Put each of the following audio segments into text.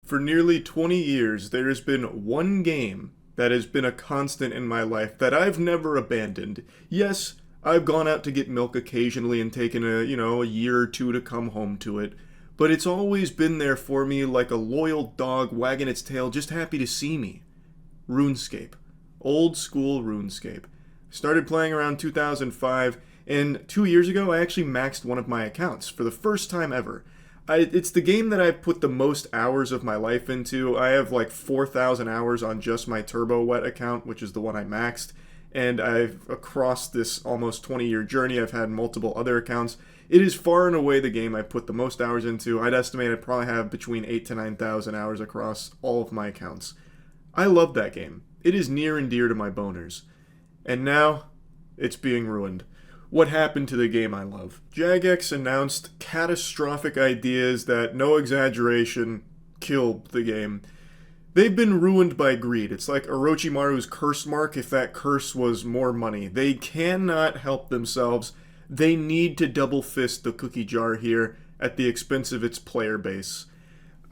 For nearly 20 years, there has been one game that has been a constant in my life that I've never abandoned. Yes, I've gone out to get milk occasionally and taken a year or two to come home to it, but it's always been there for me like a loyal dog wagging its tail, just happy to see me. RuneScape. Old school RuneScape. Started playing around 2005, and 2 years ago I actually maxed one of my accounts for the first time ever. It's the game that I've put the most hours of my life into. I have like 4,000 hours on just my Turbo Wet account, which is the one I maxed. And across this almost 20-year journey, I've had multiple other accounts. It is far and away the game I put the most hours into. I'd estimate I probably have between 8,000 to 9,000 hours across all of my accounts. I love that game. It is near and dear to my boners. And now, it's being ruined. What happened to the game I love? Jagex announced catastrophic ideas that, no exaggeration, killed the game. They've been ruined by greed. It's like Orochimaru's curse mark if that curse was more money. They cannot help themselves. They need to double fist the cookie jar here at the expense of its player base.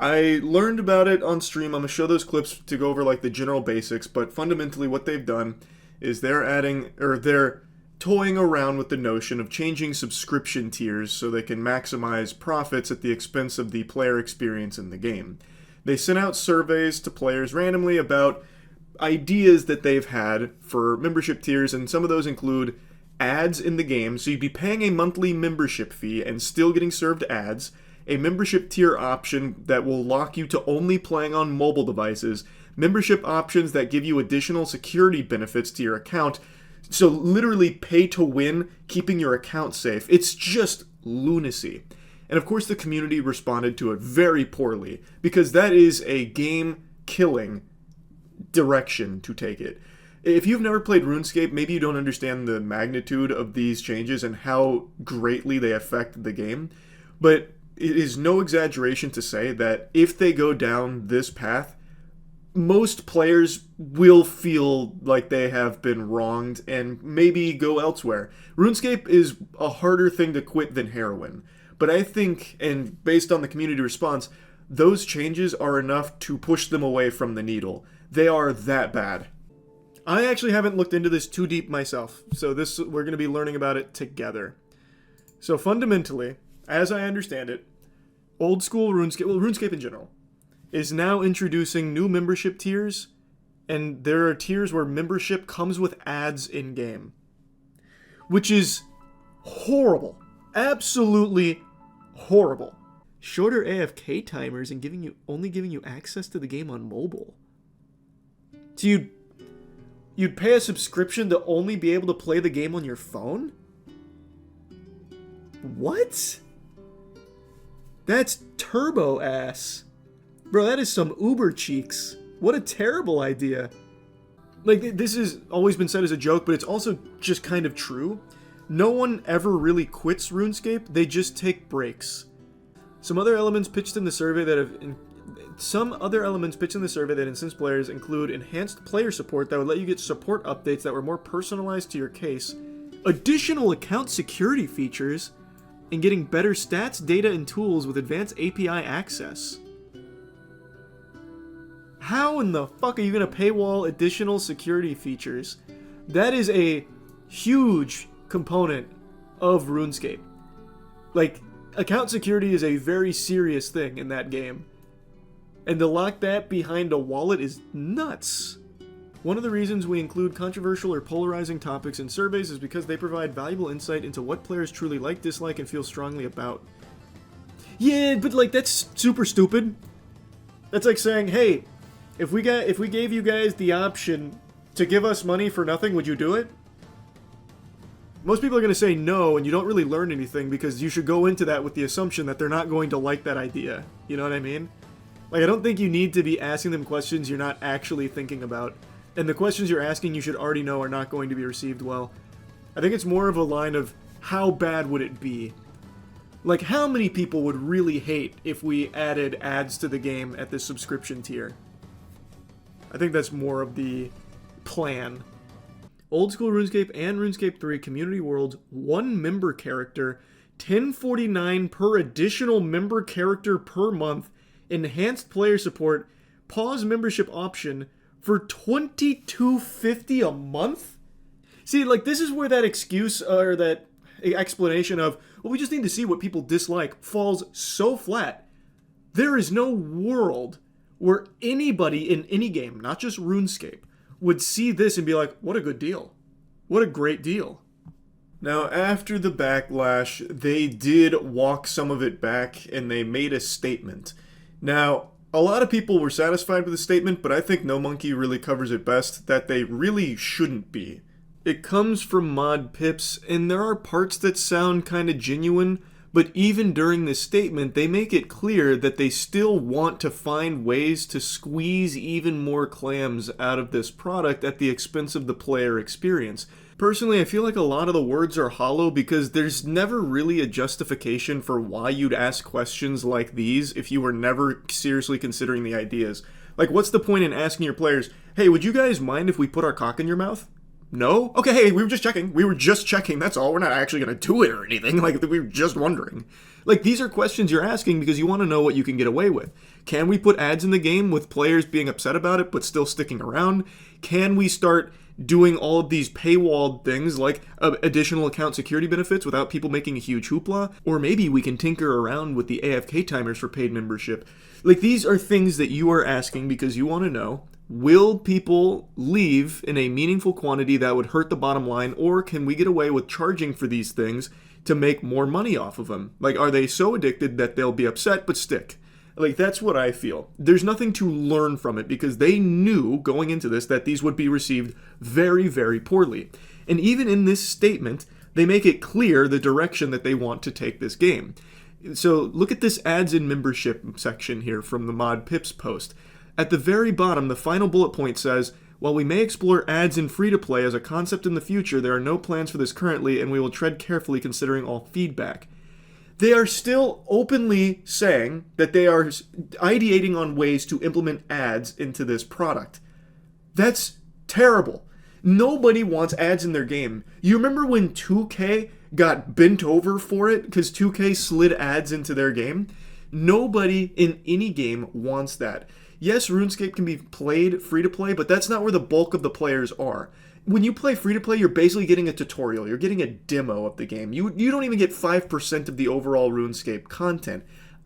I learned about it on stream. I'm going to show those clips to go over like the general basics, but fundamentally what they've done is they're toying around with the notion of changing subscription tiers so they can maximize profits at the expense of the player experience in the game. They sent out surveys to players randomly about ideas that they've had for membership tiers, and some of those include ads in the game, so you'd be paying a monthly membership fee and still getting served ads, a membership tier option that will lock you to only playing on mobile devices, membership options that give you additional security benefits to your account. So literally pay to win, keeping your account safe. It's just lunacy. And of course the community responded to it very poorly, because that is a game-killing direction to take it. If you've never played RuneScape, maybe you don't understand the magnitude of these changes and how greatly they affect the game. But it is no exaggeration to say that if they go down this path, most players will feel like they have been wronged and maybe go elsewhere. RuneScape is a harder thing to quit than heroin. But I think, and based on the community response, those changes are enough to push them away from the needle. They are that bad. I actually haven't looked into this too deep myself, so we're going to be learning about it together. So fundamentally, as I understand it, old school RuneScape, well, RuneScape in general, is now introducing new membership tiers, and there are tiers where membership comes with ads in-game. Which is horrible. Absolutely horrible. Shorter AFK timers and only giving you access to the game on mobile. So you'd pay a subscription to only be able to play the game on your phone? What? That's turbo ass. Bro, that is some Uber cheeks. What a terrible idea. Like, this has always been said as a joke, but it's also just kind of true. No one ever really quits RuneScape, they just take breaks. Some other elements pitched in the survey that incent players include enhanced player support that would let you get support updates that were more personalized to your case, additional account security features, and getting better stats, data, and tools with advanced API access. How in the fuck are you going to paywall additional security features? That is a huge component of RuneScape. Like, account security is a very serious thing in that game. And to lock that behind a wallet is nuts. One of the reasons we include controversial or polarizing topics in surveys is because they provide valuable insight into what players truly like, dislike, and feel strongly about. Yeah, but like, that's super stupid. That's like saying, hey, if we gave you guys the option to give us money for nothing, would you do it? Most people are going to say no, and you don't really learn anything because you should go into that with the assumption that they're not going to like that idea. You know what I mean? Like, I don't think you need to be asking them questions you're not actually thinking about. And the questions you're asking you should already know are not going to be received well. I think it's more of a line of, how bad would it be? Like, how many people would really hate if we added ads to the game at this subscription tier? I think that's more of the plan. Old school RuneScape and RuneScape 3 Community Worlds, 1 member character, $10.49 per additional member character per month, enhanced player support, pause membership option for $22.50 a month? See, like, this is where that excuse or that explanation of, well, we just need to see what people dislike falls so flat. There is no world where anybody in any game, not just RuneScape, would see this and be like, what a good deal. What a great deal. Now, after the backlash, they did walk some of it back and they made a statement. Now, a lot of people were satisfied with the statement, but I think No Monkey really covers it best, that they really shouldn't be. It comes from Mod Pips, and there are parts that sound kind of genuine, but even during this statement, they make it clear that they still want to find ways to squeeze even more clams out of this product at the expense of the player experience. Personally, I feel like a lot of the words are hollow because there's never really a justification for why you'd ask questions like these if you were never seriously considering the ideas. Like, what's the point in asking your players, hey, would you guys mind if we put our cock in your mouth? No? Okay, hey, we were just checking, that's all. We're not actually going to do it or anything. Like, we were just wondering. Like, these are questions you're asking because you want to know what you can get away with. Can we put ads in the game with players being upset about it but still sticking around? Can we start doing all of these paywalled things like additional account security benefits without people making a huge hoopla? Or maybe we can tinker around with the AFK timers for paid membership. Like, these are things that you are asking because you want to know, will people leave in a meaningful quantity that would hurt the bottom line, or can we get away with charging for these things to make more money off of them? Like, are they so addicted that they'll be upset but stick? Like, that's what I feel. There's nothing to learn from it because they knew going into this that these would be received very, very poorly. And even in this statement, they make it clear the direction that they want to take this game. So look at this ads in membership section here from the Mod Pips post. At the very bottom, the final bullet point says, while we may explore ads in free-to-play as a concept in the future, there are no plans for this currently, and we will tread carefully considering all feedback. They are still openly saying that they are ideating on ways to implement ads into this product. That's terrible. Nobody wants ads in their game. You remember when 2K got bent over for it because 2K slid ads into their game? Nobody in any game wants that. Yes, RuneScape can be played free-to-play, but that's not where the bulk of the players are. When you play free-to-play, you're basically getting a tutorial. You're getting a demo of the game. You don't even get 5% of the overall RuneScape content.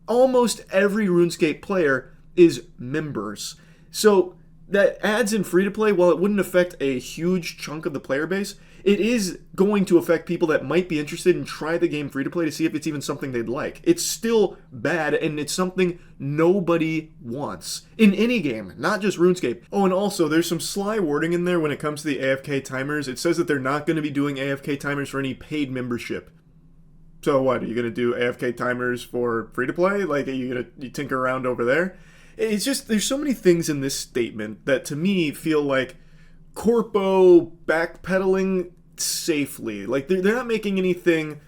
Almost every RuneScape player is members. So that ads in free-to-play, while it wouldn't affect a huge chunk of the player base, it is going to affect people that might be interested in try the game free-to-play to see if it's even something they'd like. It's still bad, and it's something nobody wants in any game, not just RuneScape. Oh, and also, there's some sly wording in there when it comes to the AFK timers. It says that they're not going to be doing AFK timers for any paid membership. So what, are you going to do AFK timers for free-to-play? Like, are you going to tinker around over there? It's just, there's so many things in this statement that to me feel like corpo backpedaling safely. Like, they're not making anything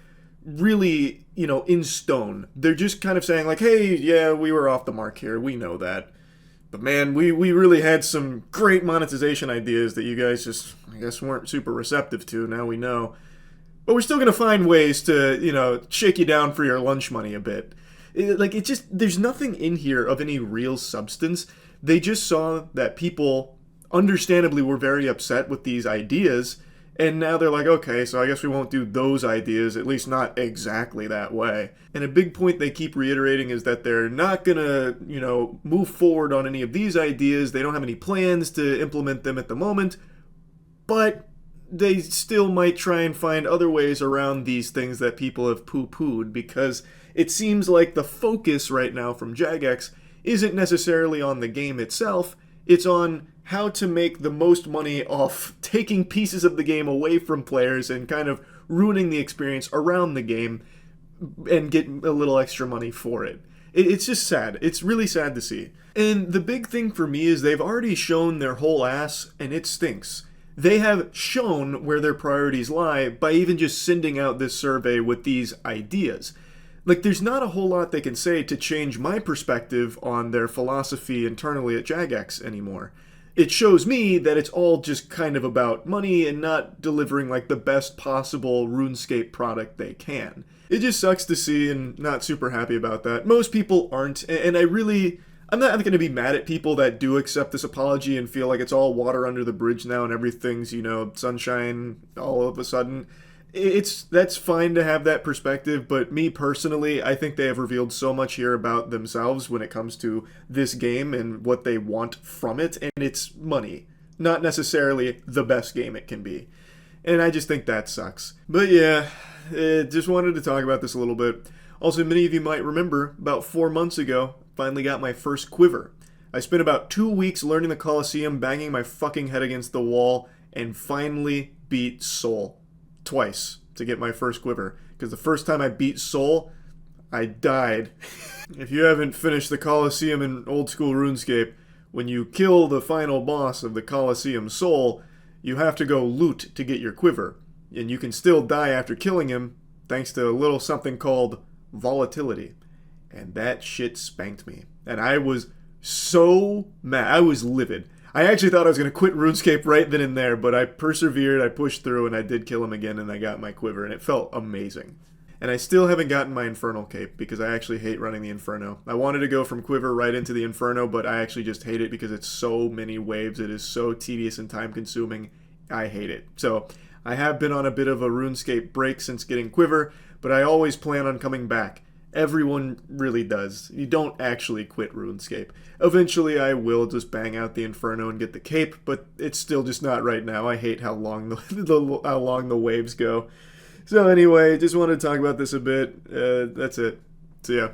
really, in stone. They're just kind of saying like, hey, yeah, we were off the mark here. We know that. But man, we really had some great monetization ideas that you guys just, I guess, weren't super receptive to. Now we know. But we're still going to find ways to, shake you down for your lunch money a bit. There's nothing in here of any real substance. They just saw that people understandably were very upset with these ideas, and now they're like, okay, so I guess we won't do those ideas, at least not exactly that way. And a big point they keep reiterating is that they're not gonna, move forward on any of these ideas. They don't have any plans to implement them at the moment, but they still might try and find other ways around these things that people have poo-pooed, because it seems like the focus right now from Jagex isn't necessarily on the game itself, it's on how to make the most money off taking pieces of the game away from players and kind of ruining the experience around the game and get a little extra money for it. It's just sad. It's really sad to see. And the big thing for me is they've already shown their whole ass, and it stinks. They have shown where their priorities lie by even just sending out this survey with these ideas. Like, there's not a whole lot they can say to change my perspective on their philosophy internally at Jagex anymore. It shows me that it's all just kind of about money and not delivering like the best possible RuneScape product they can. It just sucks to see, and not super happy about that. Most people aren't, and I really I'm not going to be mad at people that do accept this apology and feel like it's all water under the bridge now and everything's, sunshine all of a sudden. That's fine to have that perspective, but me personally, I think they have revealed so much here about themselves when it comes to this game and what they want from it, and it's money, not necessarily the best game it can be. And I just think that sucks. But yeah, just wanted to talk about this a little bit. Also, many of you might remember, about 4 months ago, finally got my first quiver. I spent about 2 weeks learning the Colosseum, banging my fucking head against the wall, and finally beat Soul. Twice to get my first quiver. Because the first time I beat Soul, I died. If you haven't finished the Colosseum in old school RuneScape, when you kill the final boss of the Colosseum Soul, you have to go loot to get your quiver. And you can still die after killing him, thanks to a little something called volatility. And that shit spanked me. And I was so mad. I was livid. I actually thought I was going to quit RuneScape right then and there, but I persevered, I pushed through, and I did kill him again, and I got my quiver, and it felt amazing. And I still haven't gotten my Infernal Cape, because I actually hate running the Inferno. I wanted to go from quiver right into the Inferno, but I actually just hate it because it's so many waves, it is so tedious and time-consuming. I hate it. So, I have been on a bit of a RuneScape break since getting quiver, but I always plan on coming back. Everyone really does. You don't actually quit RuneScape. Eventually I will just bang out the Inferno and get the cape, but it's still just not right now. I hate how long how long the waves go. So anyway, just wanted to talk about this a bit. That's it. See ya.